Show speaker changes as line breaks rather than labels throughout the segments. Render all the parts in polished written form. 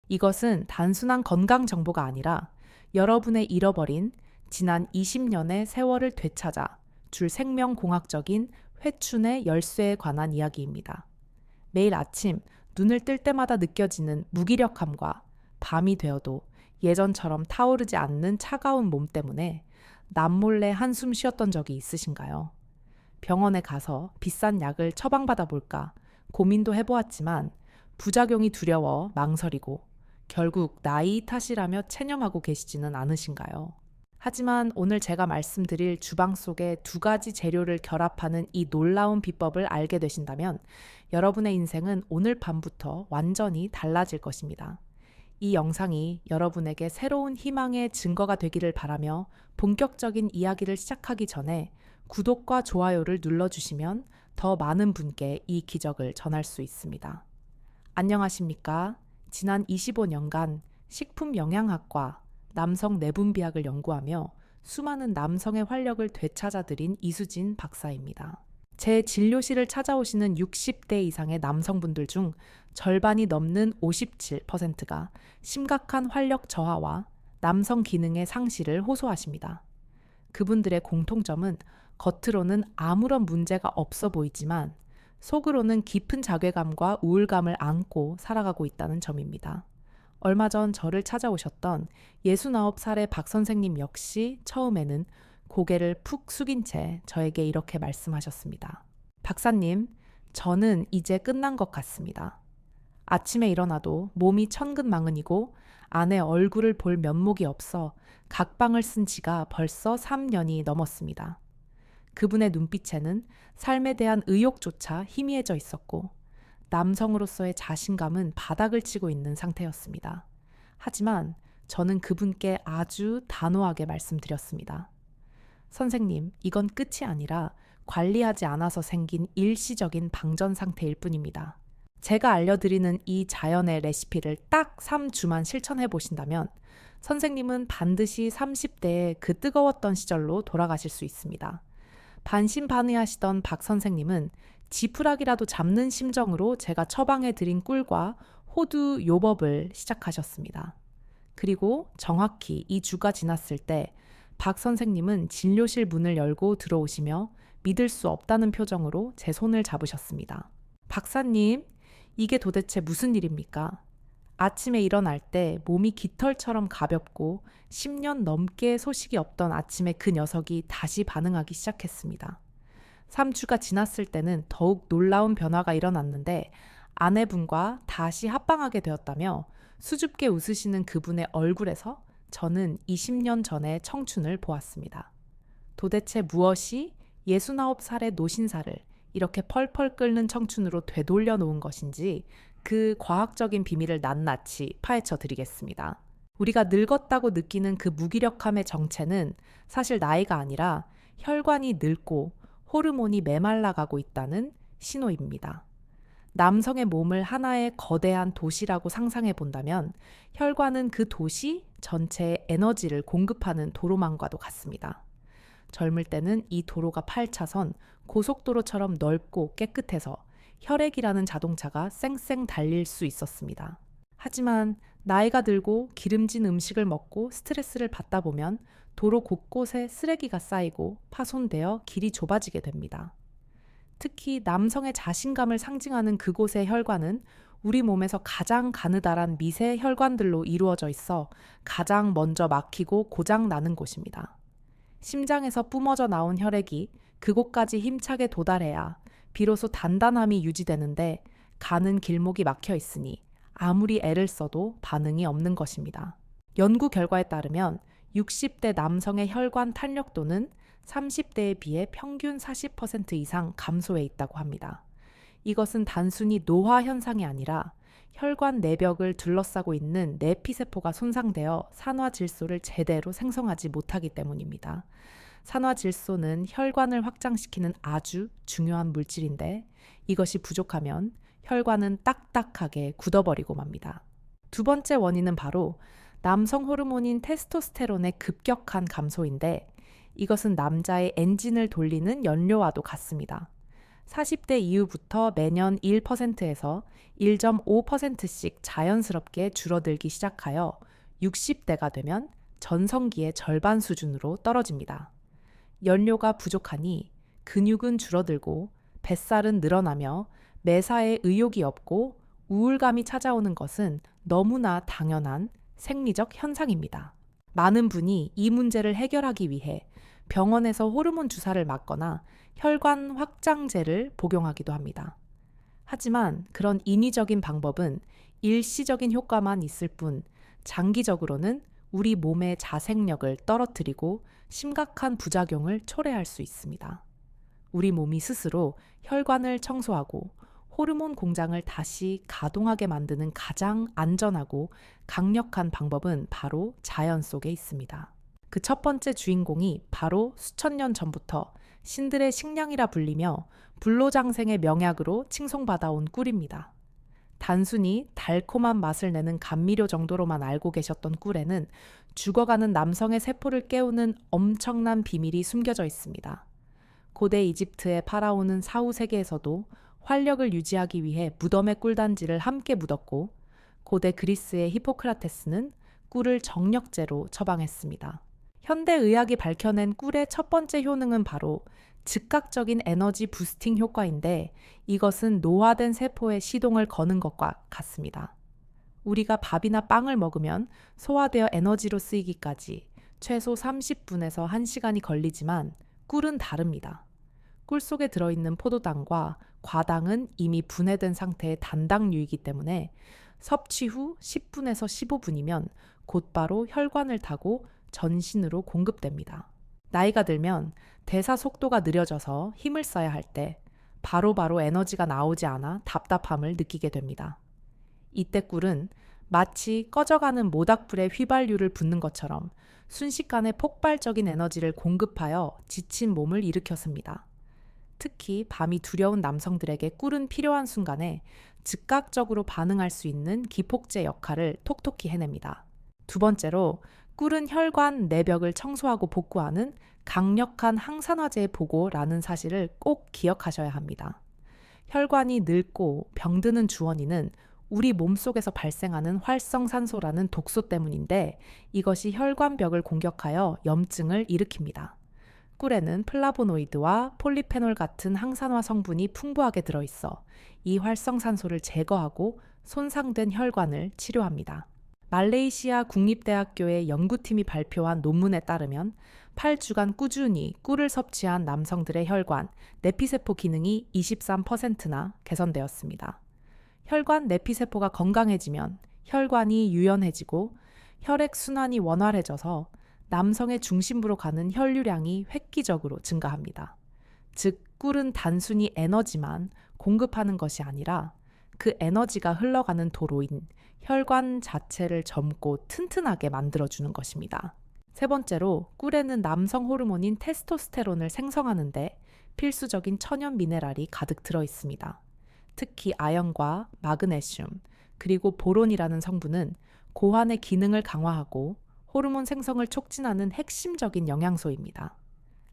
이것은 단순한 건강 정보가 아니라 여러분의 잃어버린 지난 20년의 세월을 되찾아 줄 생명공학적인 회춘의 열쇠에 관한 이야기입니다. 매일 아침 눈을 뜰 때마다 느껴지는 무기력함과 밤이 되어도 예전처럼 타오르지 않는 차가운 몸 때문에 남몰래 한숨 쉬었던 적이 있으신가요? 병원에 가서 비싼 약을 처방받아 볼까 고민도 해보았지만 부작용이 두려워 망설이고 결국 나이 탓이라며 체념하고 계시지는 않으신가요? 하지만 오늘 제가 말씀드릴 주방 속에 두 가지 재료를 결합하는 이 놀라운 비법을 알게 되신다면 여러분의 인생은 오늘 밤부터 완전히 달라질 것입니다. 이 영상이 여러분에게 새로운 희망의 증거가 되기를 바라며 본격적인 이야기를 시작하기 전에 구독과 좋아요를 눌러주시면 더 많은 분께 이 기적을 전할 수 있습니다. 안녕하십니까? 지난 25년간 식품영양학과 남성 내분비학을 연구하며 수많은 남성의 활력을 되찾아드린 이수진 박사입니다. 제 진료실을 찾아오시는 60대 이상의 남성분들 중 절반이 넘는 57%가 심각한 활력 저하와 남성 기능의 상실을 호소하십니다. 그분들의 공통점은 겉으로는 아무런 문제가 없어 보이지만 속으로는 깊은 자괴감과 우울감을 안고 살아가고 있다는 점입니다. 얼마 전 저를 찾아오셨던 69살의 박 선생님 역시 처음에는 고개를 푹 숙인 채 저에게 이렇게 말씀하셨습니다. 박사님, 저는 이제 끝난 것 같습니다. 아침에 일어나도 몸이 천근만근이고 아내 얼굴을 볼 면목이 없어 각방을 쓴 지가 벌써 3년이 넘었습니다. 그분의 눈빛에는 삶에 대한 의욕조차 희미해져 있었고 남성으로서의 자신감은 바닥을 치고 있는 상태였습니다. 하지만 저는 그분께 아주 단호하게 말씀드렸습니다. 선생님, 이건 끝이 아니라 관리하지 않아서 생긴 일시적인 방전 상태일 뿐입니다. 제가 알려드리는 이 자연의 레시피를 딱 3주만 실천해 보신다면 선생님은 반드시 30대의 그 뜨거웠던 시절로 돌아가실 수 있습니다. 반신반의하시던 박 선생님은 지푸라기라도 잡는 심정으로 제가 처방해 드린 꿀과 호두 요법을 시작하셨습니다. 그리고 정확히 2주가 지났을 때 박 선생님은 진료실 문을 열고 들어오시며 믿을 수 없다는 표정으로 제 손을 잡으셨습니다. 박사님, 이게 도대체 무슨 일입니까? 아침에 일어날 때 몸이 깃털처럼 가볍고 10년 넘게 소식이 없던 아침에 그 녀석이 다시 반응하기 시작했습니다. 3주가 지났을 때는 더욱 놀라운 변화가 일어났는데 아내분과 다시 합방하게 되었다며 수줍게 웃으시는 그분의 얼굴에서 저는 20년 전의 청춘을 보았습니다. 도대체 무엇이 69살의 노신사를 이렇게 펄펄 끓는 청춘으로 되돌려 놓은 것인지 그 과학적인 비밀을 낱낱이 파헤쳐 드리겠습니다. 우리가 늙었다고 느끼는 그 무기력함의 정체는 사실 나이가 아니라 혈관이 늙고 호르몬이 메말라가고 있다는 신호입니다. 남성의 몸을 하나의 거대한 도시라고 상상해 본다면 혈관은 그 도시 전체의 에너지를 공급하는 도로망과도 같습니다. 젊을 때는 이 도로가 8차선 고속도로처럼 넓고 깨끗해서 혈액이라는 자동차가 쌩쌩 달릴 수 있었습니다. 하지만 나이가 들고 기름진 음식을 먹고 스트레스를 받다 보면 도로 곳곳에 쓰레기가 쌓이고 파손되어 길이 좁아지게 됩니다. 특히 남성의 자신감을 상징하는 그곳의 혈관은 우리 몸에서 가장 가느다란 미세 혈관들로 이루어져 있어 가장 먼저 막히고 고장 나는 곳입니다. 심장에서 뿜어져 나온 혈액이 그곳까지 힘차게 도달해야 비로소 단단함이 유지되는데 가는 길목이 막혀 있으니 아무리 애를 써도 반응이 없는 것입니다. 연구 결과에 따르면 60대 남성의 혈관 탄력도는 30대에 비해 평균 40% 이상 감소해 있다고 합니다. 이것은 단순히 노화 현상이 아니라 혈관 내벽을 둘러싸고 있는 내피세포가 손상되어 산화질소를 제대로 생성하지 못하기 때문입니다. 산화질소는 혈관을 확장시키는 아주 중요한 물질인데 이것이 부족하면 혈관은 딱딱하게 굳어버리고 맙니다. 두 번째 원인은 바로 남성 호르몬인 테스토스테론의 급격한 감소인데 이것은 남자의 엔진을 돌리는 연료와도 같습니다. 40대 이후부터 매년 1%에서 1.5%씩 자연스럽게 줄어들기 시작하여 60대가 되면 전성기의 절반 수준으로 떨어집니다. 연료가 부족하니 근육은 줄어들고 뱃살은 늘어나며 매사에 의욕이 없고 우울감이 찾아오는 것은 너무나 당연한 생리적 현상입니다. 많은 분이 이 문제를 해결하기 위해 병원에서 호르몬 주사를 맞거나 혈관 확장제를 복용하기도 합니다. 하지만 그런 인위적인 방법은 일시적인 효과만 있을 뿐 장기적으로는 우리 몸의 자생력을 떨어뜨리고 심각한 부작용을 초래할 수 있습니다. 우리 몸이 스스로 혈관을 청소하고 호르몬 공장을 다시 가동하게 만드는 가장 안전하고 강력한 방법은 바로 자연 속에 있습니다. 그 첫 번째 주인공이 바로 수천 년 전부터 신들의 식량이라 불리며 불로장생의 명약으로 칭송받아온 꿀입니다. 단순히 달콤한 맛을 내는 감미료 정도로만 알고 계셨던 꿀에는 죽어가는 남성의 세포를 깨우는 엄청난 비밀이 숨겨져 있습니다. 고대 이집트의 파라오는 사후 세계에서도 활력을 유지하기 위해 무덤의 꿀단지를 함께 묻었고, 고대 그리스의 히포크라테스는 꿀을 정력제로 처방했습니다. 현대의학이 밝혀낸 꿀의 첫 번째 효능은 바로 즉각적인 에너지 부스팅 효과인데, 이것은 노화된 세포의 시동을 거는 것과 같습니다. 우리가 밥이나 빵을 먹으면 소화되어 에너지로 쓰이기까지 최소 30분에서 1시간이 걸리지만 꿀은 다릅니다. 꿀 속에 들어있는 포도당과 과당은 이미 분해된 상태의 단당류이기 때문에 섭취 후 10분에서 15분이면 곧바로 혈관을 타고 전신으로 공급됩니다. 나이가 들면 대사 속도가 느려져서 힘을 써야 할 때 바로바로 에너지가 나오지 않아 답답함을 느끼게 됩니다. 이때 꿀은 마치 꺼져가는 모닥불에 휘발유를 붓는 것처럼 순식간에 폭발적인 에너지를 공급하여 지친 몸을 일으켰습니다. 특히 밤이 두려운 남성들에게 꿀은 필요한 순간에 즉각적으로 반응할 수 있는 기폭제 역할을 톡톡히 해냅니다. 두 번째로, 꿀은 혈관 내벽을 청소하고 복구하는 강력한 항산화제의 보고라는 사실을 꼭 기억하셔야 합니다. 혈관이 늙고 병드는 주원인은 우리 몸속에서 발생하는 활성산소라는 독소 때문인데, 이것이 혈관벽을 공격하여 염증을 일으킵니다. 꿀에는 플라보노이드와 폴리페놀 같은 항산화 성분이 풍부하게 들어있어 이 활성산소를 제거하고 손상된 혈관을 치료합니다. 말레이시아 국립대학교의 연구팀이 발표한 논문에 따르면 8주간 꾸준히 꿀을 섭취한 남성들의 혈관, 내피세포 기능이 23%나 개선되었습니다. 혈관 내피세포가 건강해지면 혈관이 유연해지고 혈액순환이 원활해져서 남성의 중심부로 가는 혈류량이 획기적으로 증가합니다. 즉, 꿀은 단순히 에너지만 공급하는 것이 아니라 그 에너지가 흘러가는 도로인 혈관 자체를 젊고 튼튼하게 만들어주는 것입니다. 세 번째로, 꿀에는 남성 호르몬인 테스토스테론을 생성하는데 필수적인 천연 미네랄이 가득 들어 있습니다. 특히 아연과 마그네슘, 그리고 보론이라는 성분은 고환의 기능을 강화하고 호르몬 생성을 촉진하는 핵심적인 영양소입니다.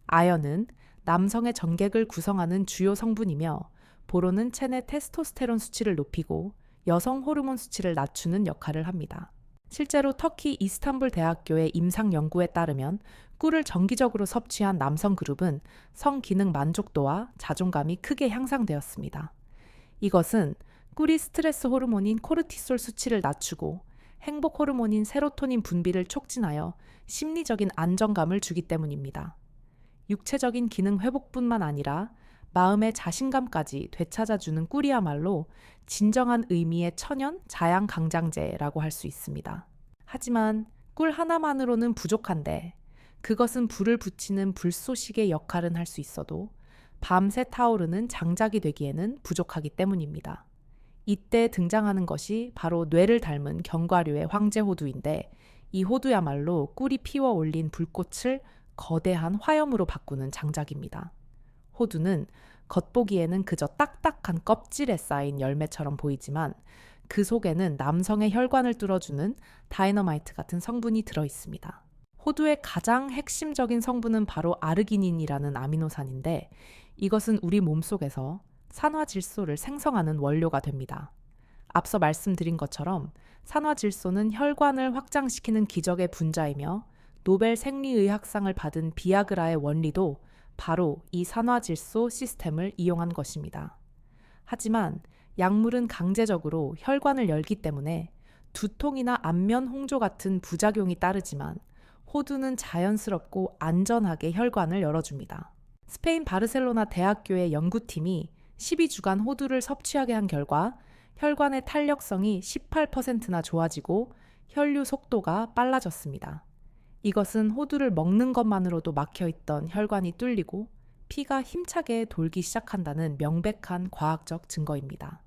아연은 남성의 전객을 구성하는 주요 성분이며, 보론은 체내 테스토스테론 수치를 높이고 여성 호르몬 수치를 낮추는 역할을 합니다. 실제로 터키 이스탄불 대학교의 임상 연구에 따르면 꿀을 정기적으로 섭취한 남성 그룹은 성기능 만족도와 자존감이 크게 향상되었습니다. 이것은 꿀이 스트레스 호르몬인 코르티솔 수치를 낮추고 행복 호르몬인 세로토닌 분비를 촉진하여 심리적인 안정감을 주기 때문입니다. 육체적인 기능 회복뿐만 아니라 마음의 자신감까지 되찾아주는 꿀이야말로 진정한 의미의 천연 자양강장제라고 할 수 있습니다. 하지만 꿀 하나만으로는 부족한데, 그것은 불을 붙이는 불쏘시개 역할은 할 수 있어도 밤새 타오르는 장작이 되기에는 부족하기 때문입니다. 이때 등장하는 것이 바로 뇌를 닮은 견과류의 황제 호두인데, 이 호두야말로 꿀이 피워 올린 불꽃을 거대한 화염으로 바꾸는 장작입니다. 호두는 겉보기에는 그저 딱딱한 껍질에 쌓인 열매처럼 보이지만 그 속에는 남성의 혈관을 뚫어주는 다이너마이트 같은 성분이 들어 있습니다. 호두의 가장 핵심적인 성분은 바로 아르기닌이라는 아미노산인데, 이것은 우리 몸속에서 산화질소를 생성하는 원료가 됩니다. 앞서 말씀드린 것처럼 산화질소는 혈관을 확장시키는 기적의 분자이며 노벨 생리의학상을 받은 비아그라의 원리도 바로 이 산화질소 시스템을 이용한 것입니다. 하지만 약물은 강제적으로 혈관을 열기 때문에 두통이나 안면 홍조 같은 부작용이 따르지만 호두는 자연스럽고 안전하게 혈관을 열어줍니다. 스페인 바르셀로나 대학교의 연구팀이 12주간 호두를 섭취하게 한 결과 혈관의 탄력성이 18%나 좋아지고 혈류 속도가 빨라졌습니다. 이것은 호두를 먹는 것만으로도 막혀있던 혈관이 뚫리고 피가 힘차게 돌기 시작한다는 명백한 과학적 증거입니다.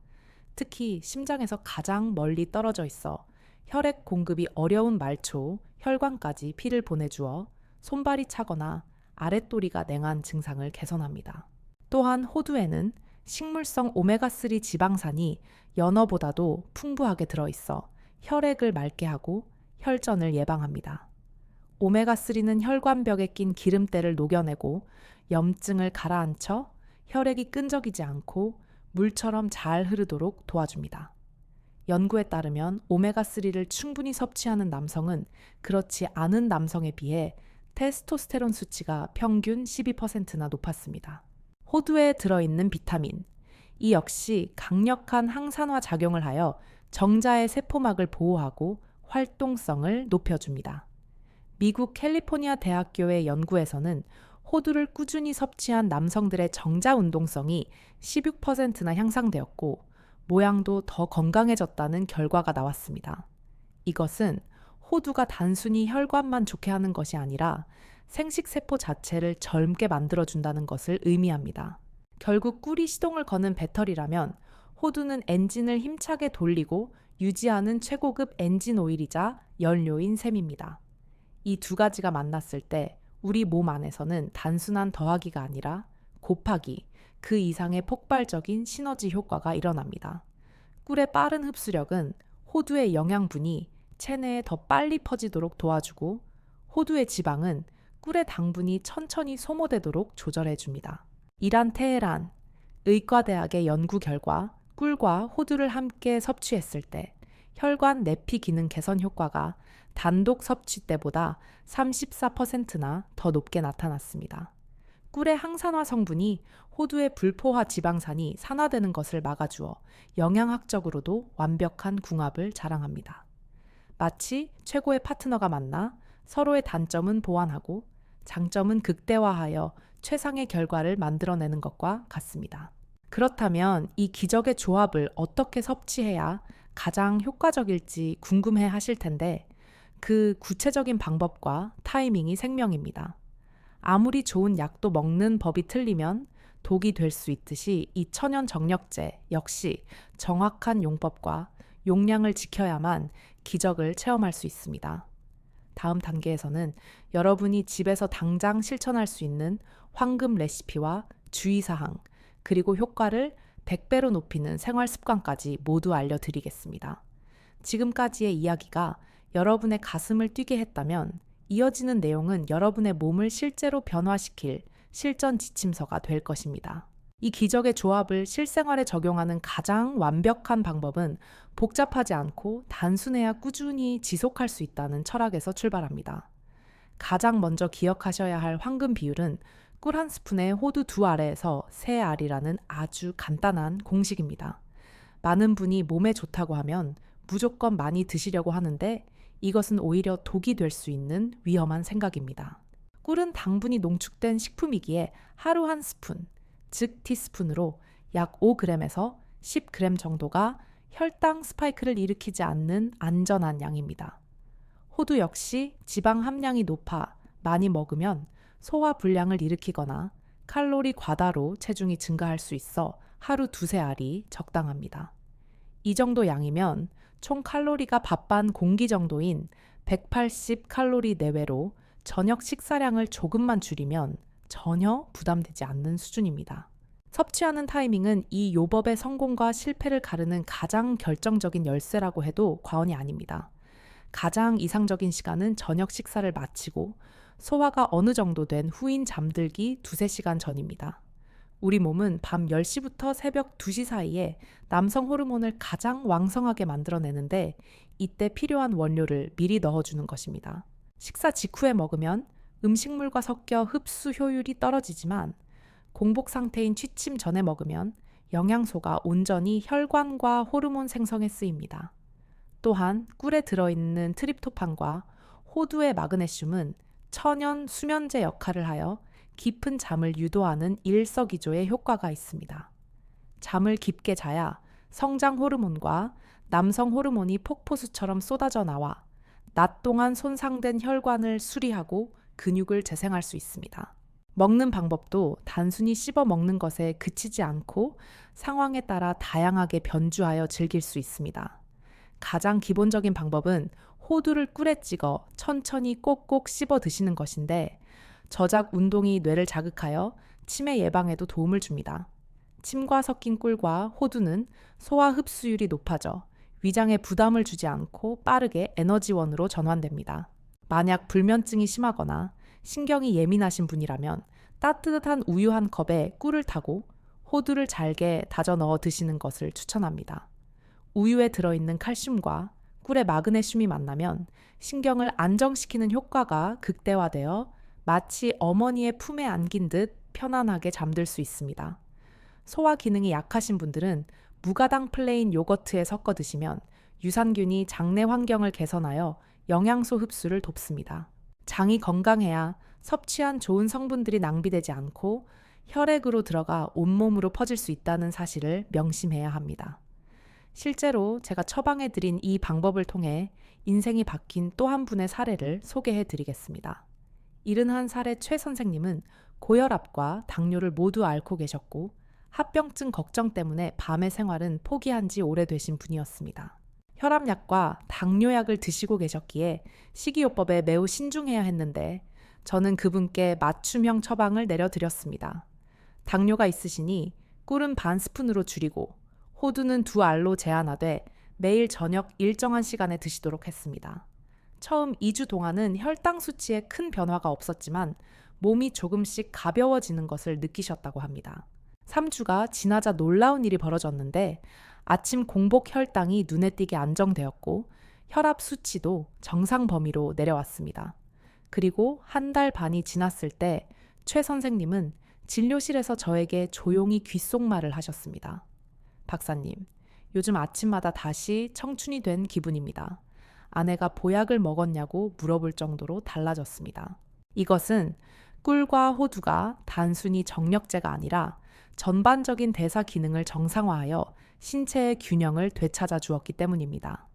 특히 심장에서 가장 멀리 떨어져 있어 혈액 공급이 어려운 말초, 혈관까지 피를 보내주어 손발이 차거나 아랫도리가 냉한 증상을 개선합니다. 또한 호두에는 식물성 오메가3 지방산이 연어보다도 풍부하게 들어있어 혈액을 맑게 하고 혈전을 예방합니다. 오메가3는 혈관벽에 낀 기름때를 녹여내고 염증을 가라앉혀 혈액이 끈적이지 않고 물처럼 잘 흐르도록 도와줍니다. 연구에 따르면 오메가3를 충분히 섭취하는 남성은 그렇지 않은 남성에 비해 테스토스테론 수치가 평균 12%나 높았습니다. 호두에 들어있는 비타민, 이 역시 강력한 항산화 작용을 하여 정자의 세포막을 보호하고 활동성을 높여줍니다. 미국 캘리포니아 대학교의 연구에서는 호두를 꾸준히 섭취한 남성들의 정자 운동성이 16%나 향상되었고 모양도 더 건강해졌다는 결과가 나왔습니다. 이것은 호두가 단순히 혈관만 좋게 하는 것이 아니라 생식세포 자체를 젊게 만들어준다는 것을 의미합니다. 결국 꿀이 시동을 거는 배터리라면 호두는 엔진을 힘차게 돌리고 유지하는 최고급 엔진 오일이자 연료인 셈입니다. 이 두 가지가 만났을 때 우리 몸 안에서는 단순한 더하기가 아니라 곱하기, 그 이상의 폭발적인 시너지 효과가 일어납니다. 꿀의 빠른 흡수력은 호두의 영양분이 체내에 더 빨리 퍼지도록 도와주고 호두의 지방은 꿀의 당분이 천천히 소모되도록 조절해줍니다. 이란 테헤란 의과대학의 연구 결과 꿀과 호두를 함께 섭취했을 때 혈관 내피 기능 개선 효과가 단독 섭취 때보다 34%나 더 높게 나타났습니다. 꿀의 항산화 성분이 호두의 불포화 지방산이 산화되는 것을 막아주어 영양학적으로도 완벽한 궁합을 자랑합니다. 마치 최고의 파트너가 만나 서로의 단점은 보완하고 장점은 극대화하여 최상의 결과를 만들어내는 것과 같습니다. 그렇다면 이 기적의 조합을 어떻게 섭취해야 가장 효과적일지 궁금해 하실 텐데 그 구체적인 방법과 타이밍이 생명입니다. 아무리 좋은 약도 먹는 법이 틀리면 독이 될 수 있듯이 이 천연 정력제 역시 정확한 용법과 용량을 지켜야만 기적을 체험할 수 있습니다. 다음 단계에서는 여러분이 집에서 당장 실천할 수 있는 황금 레시피와 주의사항, 그리고 효과를 100배로 높이는 생활 습관까지 모두 알려드리겠습니다. 지금까지의 이야기가 여러분의 가슴을 뛰게 했다면 이어지는 내용은 여러분의 몸을 실제로 변화시킬 실전 지침서가 될 것입니다. 이 기적의 조합을 실생활에 적용하는 가장 완벽한 방법은 복잡하지 않고 단순해야 꾸준히 지속할 수 있다는 철학에서 출발합니다. 가장 먼저 기억하셔야 할 황금 비율은 꿀 한 스푼에 호두 2알에서 3알이라는 아주 간단한 공식입니다. 많은 분이 몸에 좋다고 하면 무조건 많이 드시려고 하는데 이것은 오히려 독이 될 수 있는 위험한 생각입니다. 꿀은 당분이 농축된 식품이기에 하루 한 스푼, 즉 티스푼으로 약 5g에서 10g 정도가 혈당 스파이크를 일으키지 않는 안전한 양입니다. 호두 역시 지방 함량이 높아 많이 먹으면 소화 불량을 일으키거나 칼로리 과다로 체중이 증가할 수 있어 하루 2-3알이 적당합니다. 이 정도 양이면 총 칼로리가 밥 반 공기 정도인 180칼로리 내외로 저녁 식사량을 조금만 줄이면 전혀 부담되지 않는 수준입니다. 섭취하는 타이밍은 이 요법의 성공과 실패를 가르는 가장 결정적인 열쇠라고 해도 과언이 아닙니다. 가장 이상적인 시간은 저녁 식사를 마치고 소화가 어느 정도 된 후인 잠들기 2-3시간 전입니다. 우리 몸은 밤 10시부터 새벽 2시 사이에 남성 호르몬을 가장 왕성하게 만들어내는데 이때 필요한 원료를 미리 넣어주는 것입니다. 식사 직후에 먹으면 음식물과 섞여 흡수 효율이 떨어지지만 공복 상태인 취침 전에 먹으면 영양소가 온전히 혈관과 호르몬 생성에 쓰입니다. 또한 꿀에 들어있는 트립토판과 호두의 마그네슘은 천연 수면제 역할을 하여 깊은 잠을 유도하는 일석이조의 효과가 있습니다. 잠을 깊게 자야 성장 호르몬과 남성 호르몬이 폭포수처럼 쏟아져 나와 낮 동안 손상된 혈관을 수리하고 근육을 재생할 수 있습니다. 먹는 방법도 단순히 씹어 먹는 것에 그치지 않고 상황에 따라 다양하게 변주하여 즐길 수 있습니다. 가장 기본적인 방법은 호두를 꿀에 찍어 천천히 꼭꼭 씹어 드시는 것인데 저작 운동이 뇌를 자극하여 치매 예방에도 도움을 줍니다. 침과 섞인 꿀과 호두는 소화 흡수율이 높아져 위장에 부담을 주지 않고 빠르게 에너지원으로 전환됩니다. 만약 불면증이 심하거나 신경이 예민하신 분이라면 따뜻한 우유 한 컵에 꿀을 타고 호두를 잘게 다져 넣어 드시는 것을 추천합니다. 우유에 들어있는 칼슘과 꿀의 마그네슘이 만나면 신경을 안정시키는 효과가 극대화되어 마치 어머니의 품에 안긴 듯 편안하게 잠들 수 있습니다. 소화 기능이 약하신 분들은 무가당 플레인 요거트에 섞어 드시면 유산균이 장내 환경을 개선하여 영양소 흡수를 돕습니다. 장이 건강해야 섭취한 좋은 성분들이 낭비되지 않고 혈액으로 들어가 온몸으로 퍼질 수 있다는 사실을 명심해야 합니다. 실제로 제가 처방해드린 이 방법을 통해 인생이 바뀐 또 한 분의 사례를 소개해 드리겠습니다. 71살의 최 선생님은 고혈압과 당뇨를 모두 앓고 계셨고 합병증 걱정 때문에 밤의 생활은 포기한 지 오래되신 분이었습니다. 혈압약과 당뇨약을 드시고 계셨기에 식이요법에 매우 신중해야 했는데 저는 그분께 맞춤형 처방을 내려드렸습니다. 당뇨가 있으시니 꿀은 반 스푼으로 줄이고 호두는 2알로 제한하되 매일 저녁 일정한 시간에 드시도록 했습니다. 처음 2주 동안은 혈당 수치에 큰 변화가 없었지만 몸이 조금씩 가벼워지는 것을 느끼셨다고 합니다. 3주가 지나자 놀라운 일이 벌어졌는데 아침 공복 혈당이 눈에 띄게 안정되었고 혈압 수치도 정상 범위로 내려왔습니다. 그리고 1달 반이 지났을 때 최 선생님은 진료실에서 저에게 조용히 귓속말을 하셨습니다. 박사님, 요즘 아침마다 다시 청춘이 된 기분입니다. 아내가 보약을 먹었냐고 물어볼 정도로 달라졌습니다. 이것은 꿀과 호두가 단순히 정력제가 아니라 전반적인 대사 기능을 정상화하여 신체의 균형을 되찾아 주었기 때문입니다.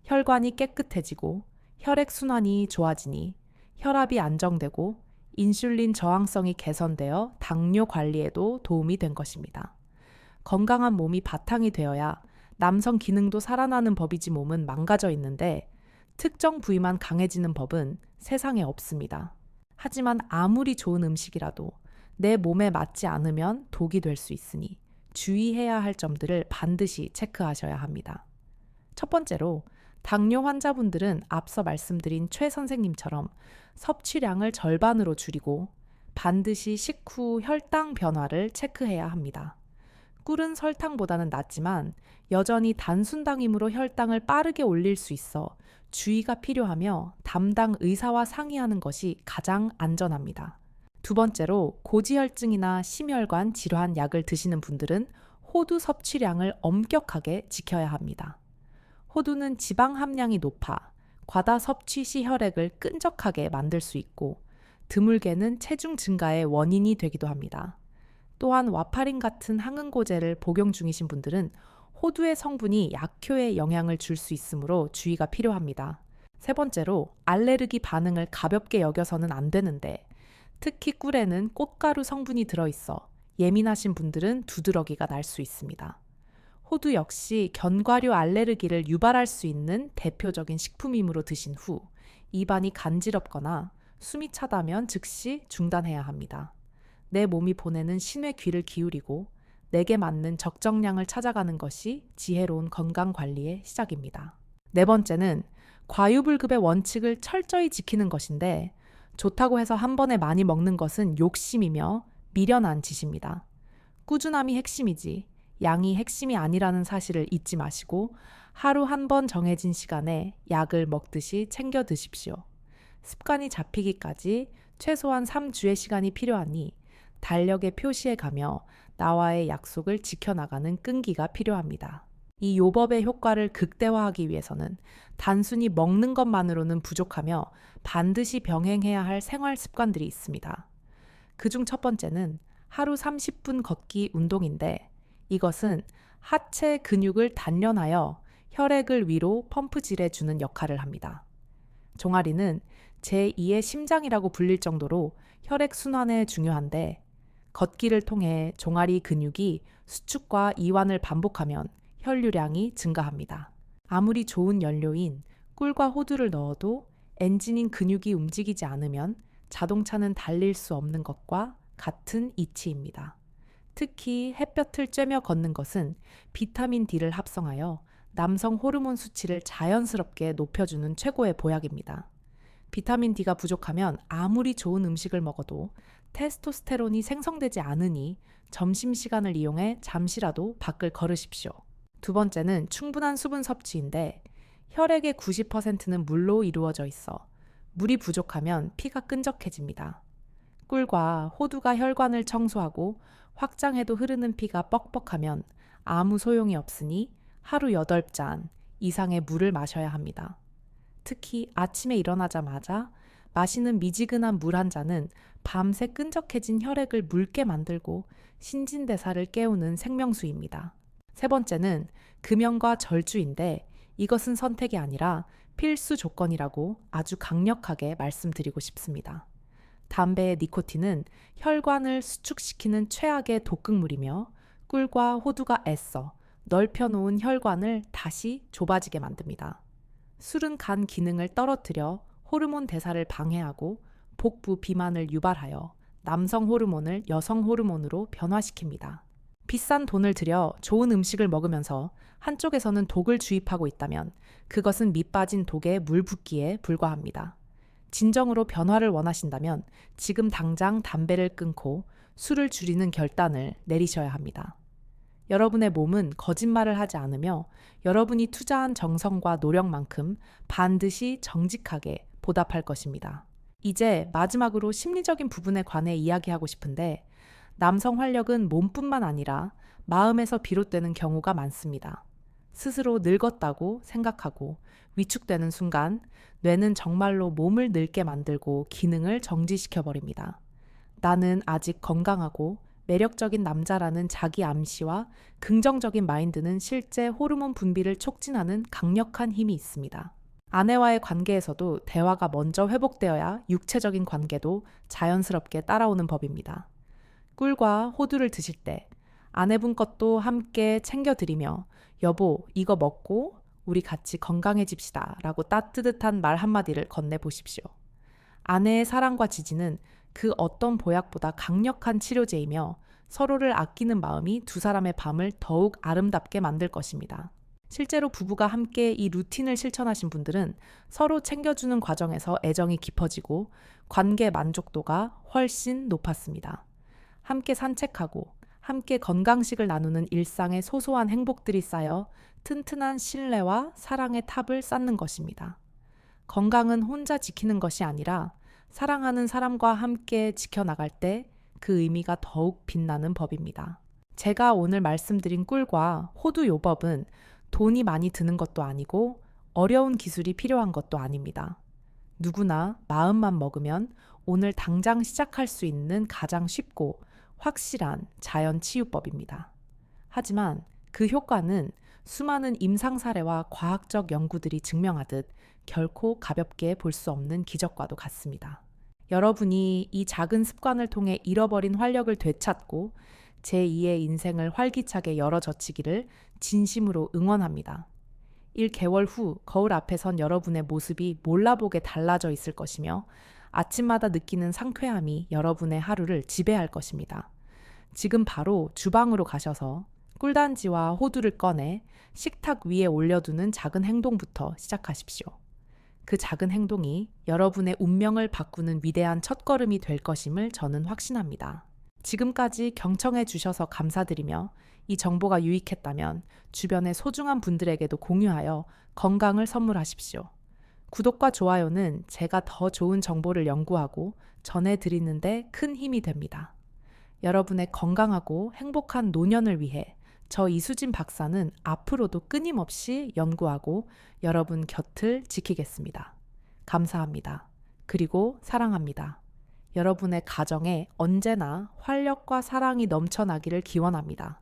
혈관이 깨끗해지고 혈액순환이 좋아지니 혈압이 안정되고 인슐린 저항성이 개선되어 당뇨 관리에도 도움이 된 것입니다. 건강한 몸이 바탕이 되어야 남성 기능도 살아나는 법이지 몸은 망가져 있는데 특정 부위만 강해지는 법은 세상에 없습니다. 하지만 아무리 좋은 음식이라도 내 몸에 맞지 않으면 독이 될 수 있으니 주의해야 할 점들을 반드시 체크하셔야 합니다. 첫 번째로 당뇨 환자분들은 앞서 말씀드린 최 선생님처럼 섭취량을 절반으로 줄이고 반드시 식후 혈당 변화를 체크해야 합니다. 꿀은 설탕보다는 낫지만 여전히 단순당이므로 혈당을 빠르게 올릴 수 있어 주의가 필요하며 담당 의사와 상의하는 것이 가장 안전합니다. 두 번째로 고지혈증이나 심혈관 질환 약을 드시는 분들은 호두 섭취량을 엄격하게 지켜야 합니다. 호두는 지방 함량이 높아 과다 섭취 시 혈액을 끈적하게 만들 수 있고 드물게는 체중 증가의 원인이 되기도 합니다. 또한 와파린 같은 항응고제를 복용 중이신 분들은 호두의 성분이 약효에 영향을 줄 수 있으므로 주의가 필요합니다. 세 번째로 알레르기 반응을 가볍게 여겨서는 안 되는데 특히 꿀에는 꽃가루 성분이 들어있어 예민하신 분들은 두드러기가 날 수 있습니다. 호두 역시 견과류 알레르기를 유발할 수 있는 대표적인 식품이므로 드신 후 입안이 간지럽거나 숨이 차다면 즉시 중단해야 합니다. 내 몸이 보내는 신의 귀를 기울이고 내게 맞는 적정량을 찾아가는 것이 지혜로운 건강관리의 시작입니다. 네 번째는 과유불급의 원칙을 철저히 지키는 것인데 좋다고 해서 한 번에 많이 먹는 것은 욕심이며 미련한 짓입니다. 꾸준함이 핵심이지 양이 핵심이 아니라는 사실을 잊지 마시고 하루 한 번 정해진 시간에 약을 먹듯이 챙겨 드십시오. 습관이 잡히기까지 최소한 3주의 시간이 필요하니 달력에 표시해 가며 나와의 약속을 지켜나가는 끈기가 필요합니다. 이 요법의 효과를 극대화하기 위해서는 단순히 먹는 것만으로는 부족하며 반드시 병행해야 할 생활 습관들이 있습니다. 그중 첫 번째는 하루 30분 걷기 운동인데 이것은 하체 근육을 단련하여 혈액을 위로 펌프질해 주는 역할을 합니다. 종아리는 제2의 심장이라고 불릴 정도로 혈액 순환에 중요한데 걷기를 통해 종아리 근육이 수축과 이완을 반복하면 혈류량이 증가합니다. 아무리 좋은 연료인 꿀과 호두를 넣어도 엔진인 근육이 움직이지 않으면 자동차는 달릴 수 없는 것과 같은 이치입니다. 특히 햇볕을 쬐며 걷는 것은 비타민 D를 합성하여 남성 호르몬 수치를 자연스럽게 높여주는 최고의 보약입니다. 비타민 D가 부족하면 아무리 좋은 음식을 먹어도 테스토스테론이 생성되지 않으니 점심시간을 이용해 잠시라도 밖을 걸으십시오. 두 번째는 충분한 수분 섭취인데 혈액의 90%는 물로 이루어져 있어 물이 부족하면 피가 끈적해집니다. 꿀과 호두가 혈관을 청소하고 확장해도 흐르는 피가 뻑뻑하면 아무 소용이 없으니 하루 8잔 이상의 물을 마셔야 합니다. 특히 아침에 일어나자마자 마시는 미지근한 물 한 잔은 밤새 끈적해진 혈액을 묽게 만들고 신진대사를 깨우는 생명수입니다. 세 번째는 금연과 절주인데 이것은 선택이 아니라 필수 조건이라고 아주 강력하게 말씀드리고 싶습니다. 담배의 니코틴은 혈관을 수축시키는 최악의 독극물이며 꿀과 호두가 애써 넓혀놓은 혈관을 다시 좁아지게 만듭니다. 술은 간 기능을 떨어뜨려 호르몬 대사를 방해하고 복부 비만을 유발하여 남성 호르몬을 여성 호르몬으로 변화시킵니다. 비싼 돈을 들여 좋은 음식을 먹으면서 한쪽에서는 독을 주입하고 있다면 그것은 밑빠진 독에 물 붓기에 불과합니다. 진정으로 변화를 원하신다면 지금 당장 담배를 끊고 술을 줄이는 결단을 내리셔야 합니다. 여러분의 몸은 거짓말을 하지 않으며 여러분이 투자한 정성과 노력만큼 반드시 정직하게 보답할 것입니다. 이제 마지막으로 심리적인 부분에 관해 이야기하고 싶은데 남성 활력은 몸뿐만 아니라 마음에서 비롯되는 경우가 많습니다. 스스로 늙었다고 생각하고 위축되는 순간 뇌는 정말로 몸을 늙게 만들고 기능을 정지시켜버립니다. 나는 아직 건강하고 매력적인 남자라는 자기 암시와 긍정적인 마인드는 실제 호르몬 분비를 촉진하는 강력한 힘이 있습니다. 아내와의 관계에서도 대화가 먼저 회복되어야 육체적인 관계도 자연스럽게 따라오는 법입니다. 꿀과 호두를 드실 때 아내분 것도 함께 챙겨드리며 여보, 이거 먹고 우리 같이 건강해집시다 라고 따뜻한 말 한마디를 건네보십시오. 아내의 사랑과 지지는 그 어떤 보약보다 강력한 치료제이며 서로를 아끼는 마음이 두 사람의 밤을 더욱 아름답게 만들 것입니다. 실제로 부부가 함께 이 루틴을 실천하신 분들은 서로 챙겨주는 과정에서 애정이 깊어지고 관계 만족도가 훨씬 높았습니다. 함께 산책하고 함께 건강식을 나누는 일상의 소소한 행복들이 쌓여 튼튼한 신뢰와 사랑의 탑을 쌓는 것입니다. 건강은 혼자 지키는 것이 아니라 사랑하는 사람과 함께 지켜나갈 때 그 의미가 더욱 빛나는 법입니다. 제가 오늘 말씀드린 꿀과 호두 요법은 돈이 많이 드는 것도 아니고 어려운 기술이 필요한 것도 아닙니다. 누구나 마음만 먹으면 오늘 당장 시작할 수 있는 가장 쉽고 확실한 자연 치유법입니다. 하지만 그 효과는 수많은 임상 사례와 과학적 연구들이 증명하듯 결코 가볍게 볼 수 없는 기적과도 같습니다. 여러분이 이 작은 습관을 통해 잃어버린 활력을 되찾고 제2의 인생을 활기차게 열어젖히기를 진심으로 응원합니다. 1개월 후 거울 앞에 선 여러분의 모습이 몰라보게 달라져 있을 것이며 아침마다 느끼는 상쾌함이 여러분의 하루를 지배할 것입니다. 지금 바로 주방으로 가셔서 꿀단지와 호두를 꺼내 식탁 위에 올려두는 작은 행동부터 시작하십시오. 그 작은 행동이 여러분의 운명을 바꾸는 위대한 첫걸음이 될 것임을 저는 확신합니다. 지금까지 경청해 주셔서 감사드리며 이 정보가 유익했다면 주변의 소중한 분들에게도 공유하여 건강을 선물하십시오. 구독과 좋아요는 제가 더 좋은 정보를 연구하고 전해드리는데 큰 힘이 됩니다. 여러분의 건강하고 행복한 노년을 위해 저 이수진 박사는 앞으로도 끊임없이 연구하고 여러분 곁을 지키겠습니다. 감사합니다. 그리고 사랑합니다. 여러분의 가정에 언제나 활력과 사랑이 넘쳐나기를 기원합니다.